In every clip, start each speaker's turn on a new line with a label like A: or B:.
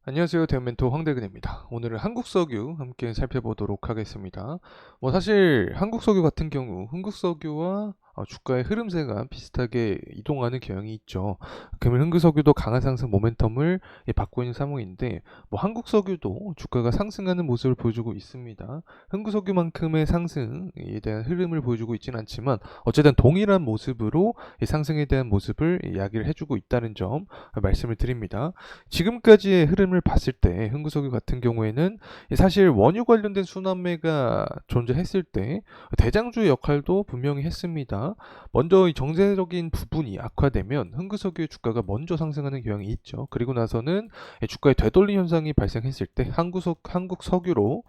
A: 안녕하세요. 대한멘토 황대근입니다. 오늘은 한국석유 함께 살펴보도록 하겠습니다. 사실 한국석유 같은 경우 흥국석유와 주가의 흐름세가 비슷하게 이동하는 경향이 있죠. 금일 흥국석유도 강한 상승 모멘텀을 받고 있는 상황인데 한국석유도 주가가 상승하는 모습을 보여주고 있습니다. 흥국석유만큼의 상승에 대한 흐름을 보여주고 있지는 않지만 어쨌든 동일한 모습으로 이 상승에 대한 모습을 이야기를 해주고 있다는 점 말씀을 드립니다. 지금까지의 흐름을 봤을 때 흥구석유 같은 경우에는 사실 원유 관련된 순환매가 존재했을 때 대장주의 역할도 분명히 했습니다. 먼저 이 정세적인 부분이 악화되면 흥구석유의 주가가 먼저 상승하는 경향이 있죠. 그리고 나서는 주가의 되돌림 현상이 발생했을 때 한국석유로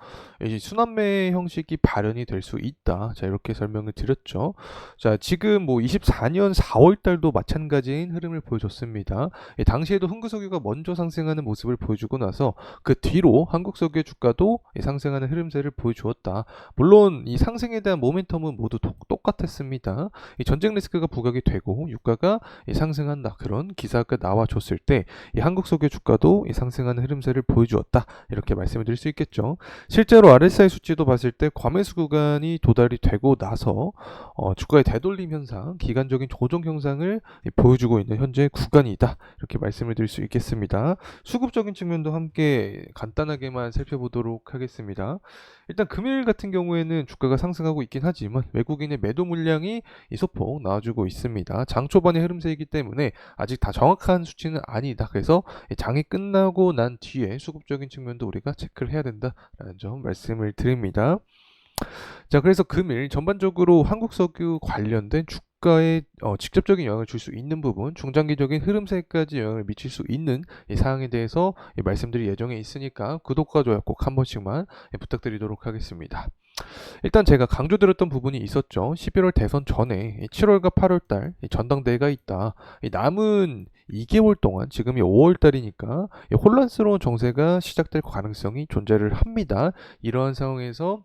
A: 이제 순환매 형식이 발현이 될 수 있다. 자, 이렇게 설명을 드렸죠. 자, 지금 24년 4월 달도 마찬가지인 흐름을 보여줬습니다. 당시에도 흥구석유가 먼저 상승하는 모습을 보여주고 나서 그 뒤로 한국석유의 주가도 상승하는 흐름세를 보여주었다. 물론 이 상승에 대한 모멘텀은 모두 똑같았습니다. 이 전쟁 리스크가 부각이 되고 유가가 상승한다. 그런 기사가 나와줬을 때 이 한국석유 주가도 상승하는 흐름세를 보여주었다. 이렇게 말씀을 드릴 수 있겠죠. 실제로 RSI 수치도 봤을 때 과매수 구간이 도달이 되고 나서 주가의 되돌림 현상, 기간적인 조정 현상을 보여주고 있는 현재 구간이다. 이렇게 말씀을 드릴 수 있겠습니다. 수급적인 측면도 함께 간단하게만 살펴보도록 하겠습니다. 일단 금일 같은 경우에는 주가가 상승하고 있긴 하지만 외국인의 매도 물량이 소폭 나와주고 있습니다. 장 초반의 흐름세이기 때문에 아직 다 정확한 수치는 아니다. 그래서 장이 끝나고 난 뒤에 수급적인 측면도 우리가 체크를 해야 된다라는 점 말씀을 드립니다. 자, 그래서 금일 전반적으로 한국석유 관련된 주가에 직접적인 영향을 줄 수 있는 부분, 중장기적인 흐름세까지 영향을 미칠 수 있는 이 사항에 대해서 말씀드릴 예정에 있으니까 구독과 좋아요 꼭 한 번씩만 부탁드리도록 하겠습니다. 일단 제가 강조드렸던 부분이 있었죠. 11월 대선 전에 7월과 8월 달 전당대회가 있다. 남은 2개월 동안 지금이 5월 달이니까 혼란스러운 정세가 시작될 가능성이 존재를 합니다. 이러한 상황에서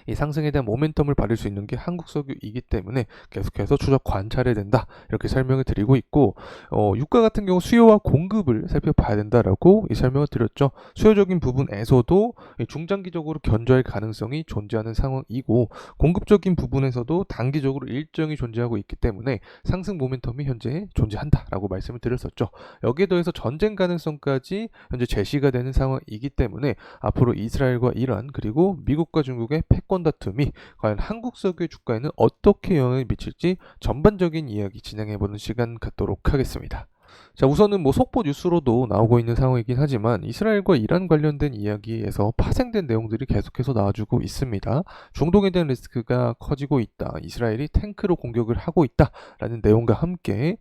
A: 이 상승에 대한 모멘텀을 받을 수 있는 게 한국석유이기 때문에 계속해서 추적 관찰해야 된다. 이렇게 설명을 드리고 있고, 유가 같은 경우 수요와 공급을 살펴봐야 된다라고 이 설명을 드렸죠. 수요적인 부분에서도 중장기적으로 견조할 가능성이 존재하는 상황이고, 공급적인 부분에서도 단기적으로 일정이 존재하고 있기 때문에 상승 모멘텀이 현재 존재한다라고 말씀을 드렸었죠. 여기에 더해서 전쟁 가능성까지 현재 제시가 되는 상황이기 때문에 앞으로 이스라엘과 이란 그리고 미국과 중국의 패권 다툼이 과연 한국석유의 주가에는 어떻게 영향을 미칠지 전반적인 이야기 진행해보는 시간 갖도록 하겠습니다. 자, 우선은 속보 뉴스로도 나오고 있는 상황이긴 하지만 이스라엘과 이란 관련된 이야기에서 파생된 내용들이 계속해서 나와주고 있습니다. 중동에 대한 리스크가 커지고 있다. 이스라엘이 탱크로 공격을 하고 있다라는 내용과 함께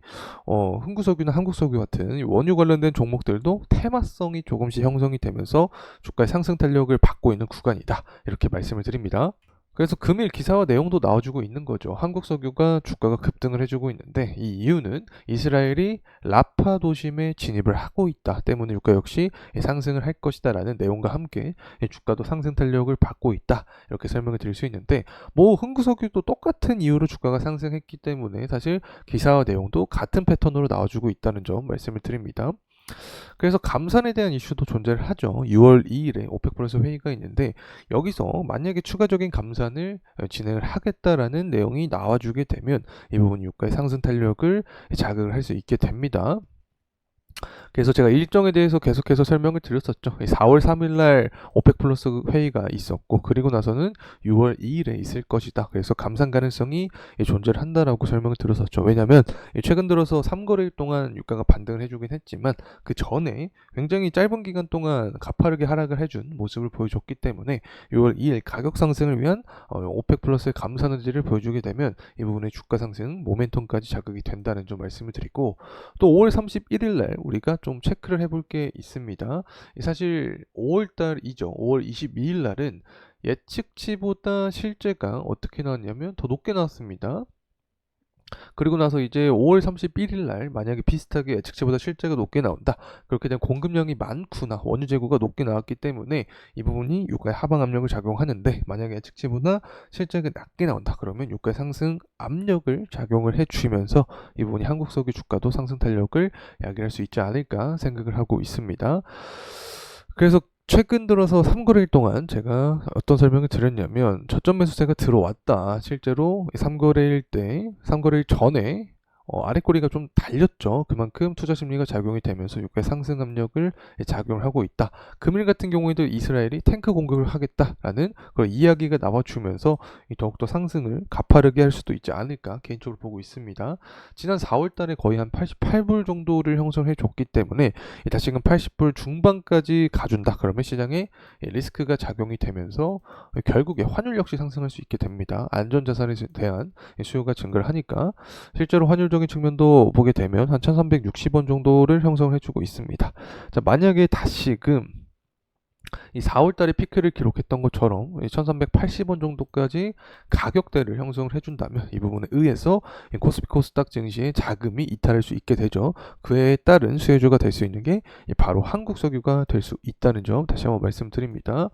A: 흥구석유나 한국석유 같은 원유 관련된 종목들도 테마성이 조금씩 형성이 되면서 주가의 상승 탄력을 받고 있는 구간이다. 이렇게 말씀을 드립니다. 그래서 금일 기사와 내용도 나와주고 있는 거죠. 한국석유가 주가가 급등을 해주고 있는데 이 이유는 이스라엘이 라파 도심에 진입을 하고 있다 때문에 유가 역시 상승을 할 것이다라는 내용과 함께 주가도 상승 탄력을 받고 있다 이렇게 설명을 드릴 수 있는데 흥국석유도 똑같은 이유로 주가가 상승했기 때문에 사실 기사와 내용도 같은 패턴으로 나와주고 있다는 점 말씀을 드립니다. 그래서 감산에 대한 이슈도 존재를 하죠. 6월 2일에 오펙 플러스 회의가 있는데 여기서 만약에 추가적인 감산을 진행을 하겠다라는 내용이 나와주게 되면 이 부분 유가의 상승 탄력을 자극을 할 수 있게 됩니다. 그래서 제가 일정에 대해서 계속해서 설명을 드렸었죠. 4월 3일 날 오펙 플러스 회의가 있었고 그리고 나서는 6월 2일에 있을 것이다. 그래서 감산 가능성이 존재를 한다라고 설명을 드렸었죠. 왜냐하면 최근 들어서 3거래일 동안 유가가 반등을 해주긴 했지만 그 전에 굉장히 짧은 기간 동안 가파르게 하락을 해준 모습을 보여줬기 때문에 6월 2일 가격 상승을 위한 오펙 플러스의 감산 의지를 보여주게 되면 이 부분의 주가 상승 모멘텀까지 자극이 된다는 점 말씀을 드리고 또 5월 31일 날 우리가 좀 체크를 해볼 게 있습니다. 사실 5월 달이죠. 5월 22일 날은 예측치보다 실제가 어떻게 나왔냐면 더 높게 나왔습니다. 그리고 나서 이제 5월 31일 날 만약에 비슷하게 예측치보다 실제가 높게 나온다. 그렇게 되면 공급량이 많구나. 원유 재고가 높게 나왔기 때문에 이 부분이 유가의 하방 압력을 작용하는데, 만약에 예측치보다 실제가 낮게 나온다. 그러면 유가의 상승 압력을 작용을 해주면서 이 부분이 한국 석유 주가도 상승 탄력을 야기할 수 있지 않을까 생각을 하고 있습니다. 그래서 최근 들어서 3거래일 동안 제가 어떤 설명을 드렸냐면, 저점 매수세가 들어왔다. 실제로 3거래일 전에 아랫꼬리가 좀 달렸죠. 그만큼 투자 심리가 작용이 되면서 유가의 상승 압력을 작용을 하고 있다. 금일 같은 경우에도 이스라엘이 탱크 공격을 하겠다라는 그런 이야기가 나와주면서 더욱더 상승을 가파르게 할 수도 있지 않을까 개인적으로 보고 있습니다. 지난 4월 달에 거의 한 88불 정도를 형성해 줬기 때문에 다시금 80불 중반까지 가준다. 그러면 시장에 리스크가 작용이 되면서 결국에 환율 역시 상승할 수 있게 됩니다. 안전자산에 대한 수요가 증가를 하니까 실제로 환율적인 측면도 보게 되면 한 1360원 정도를 형성해주고 있습니다. 자, 만약에 다시금 이 4월 달에 피크를 기록했던 것처럼 1380원 정도까지 가격대를 형성을 해준다면 이 부분에 의해서 코스피 코스닥 증시의 자금이 이탈할 수 있게 되죠. 그에 따른 수혜주가 될 수 있는 게 바로 한국석유가 될 수 있다는 점 다시 한번 말씀드립니다.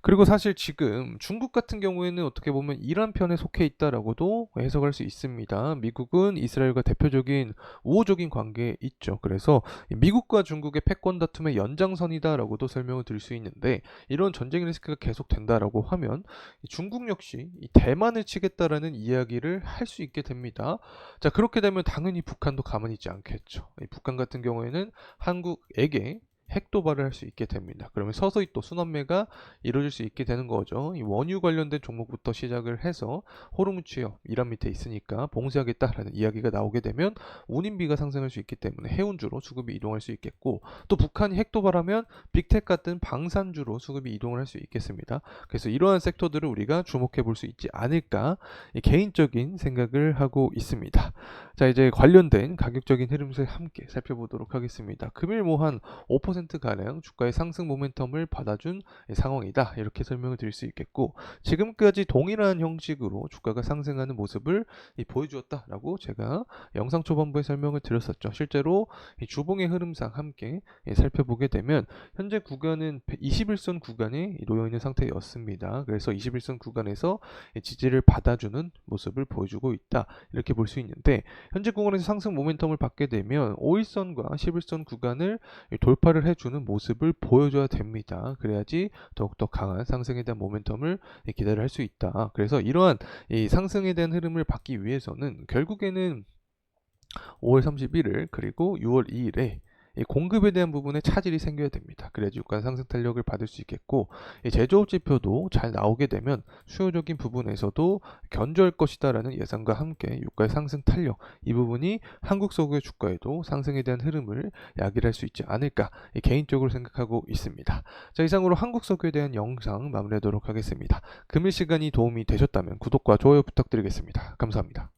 A: 그리고 사실 지금 중국 같은 경우에는 어떻게 보면 이란 편에 속해 있다라고도 해석할 수 있습니다. 미국은 이스라엘과 대표적인 우호적인 관계에 있죠. 그래서 미국과 중국의 패권 다툼의 연장선이다라고도 설명을 드릴 수 있는데, 이런 전쟁 리스크가 계속된다라고 하면 중국 역시 이 대만을 치겠다라는 이야기를 할 수 있게 됩니다. 자, 그렇게 되면 당연히 북한도 가만히 있지 않겠죠. 이 북한 같은 경우에는 한국에게 핵 도발을 할 수 있게 됩니다. 그러면 서서히 또 순환매가 이루어질 수 있게 되는 거죠. 이 원유 관련된 종목부터 시작을 해서 호르무즈 취업, 이란 밑에 있으니까 봉쇄하겠다라는 이야기가 나오게 되면 운임비가 상승할 수 있기 때문에 해운주로 수급이 이동할 수 있겠고, 또 북한이 핵 도발하면 빅텍 같은 방산주로 수급이 이동을 할 수 있겠습니다. 그래서 이러한 섹터들을 우리가 주목해 볼 수 있지 않을까 개인적인 생각을 하고 있습니다. 자, 이제 관련된 가격적인 흐름을 함께 살펴보도록 하겠습니다. 금일 뭐 한 5%가량 주가의 상승 모멘텀을 받아준 상황이다. 이렇게 설명을 드릴 수 있겠고, 지금까지 동일한 형식으로 주가가 상승하는 모습을 보여주었다라고 제가 영상 초반부에 설명을 드렸었죠. 실제로 이 주봉의 흐름상 함께 살펴보게 되면 현재 구간은 21선 구간에 놓여있는 상태였습니다. 그래서 21선 구간에서 지지를 받아주는 모습을 보여주고 있다. 이렇게 볼 수 있는데, 현재 구간에서 상승 모멘텀을 받게 되면 5일선과 11선 구간을 돌파를 해주는 모습을 보여줘야 됩니다. 그래야지 더욱더 강한 상승에 대한 모멘텀을 기대를 할 수 있다. 그래서 이러한 이 상승에 대한 흐름을 받기 위해서는 결국에는 5월 31일 그리고 6월 2일에 이 공급에 대한 부분에 차질이 생겨야 됩니다. 그래야지 유가 상승 탄력을 받을 수 있겠고, 이 제조업 지표도 잘 나오게 되면 수요적인 부분에서도 견조할 것이다라는 예상과 함께 유가의 상승 탄력, 이 부분이 한국 석유의 주가에도 상승에 대한 흐름을 야기할 수 있지 않을까 개인적으로 생각하고 있습니다. 자, 이상으로 한국 석유에 대한 영상 마무리하도록 하겠습니다. 금일 시간이 도움이 되셨다면 구독과 좋아요 부탁드리겠습니다. 감사합니다.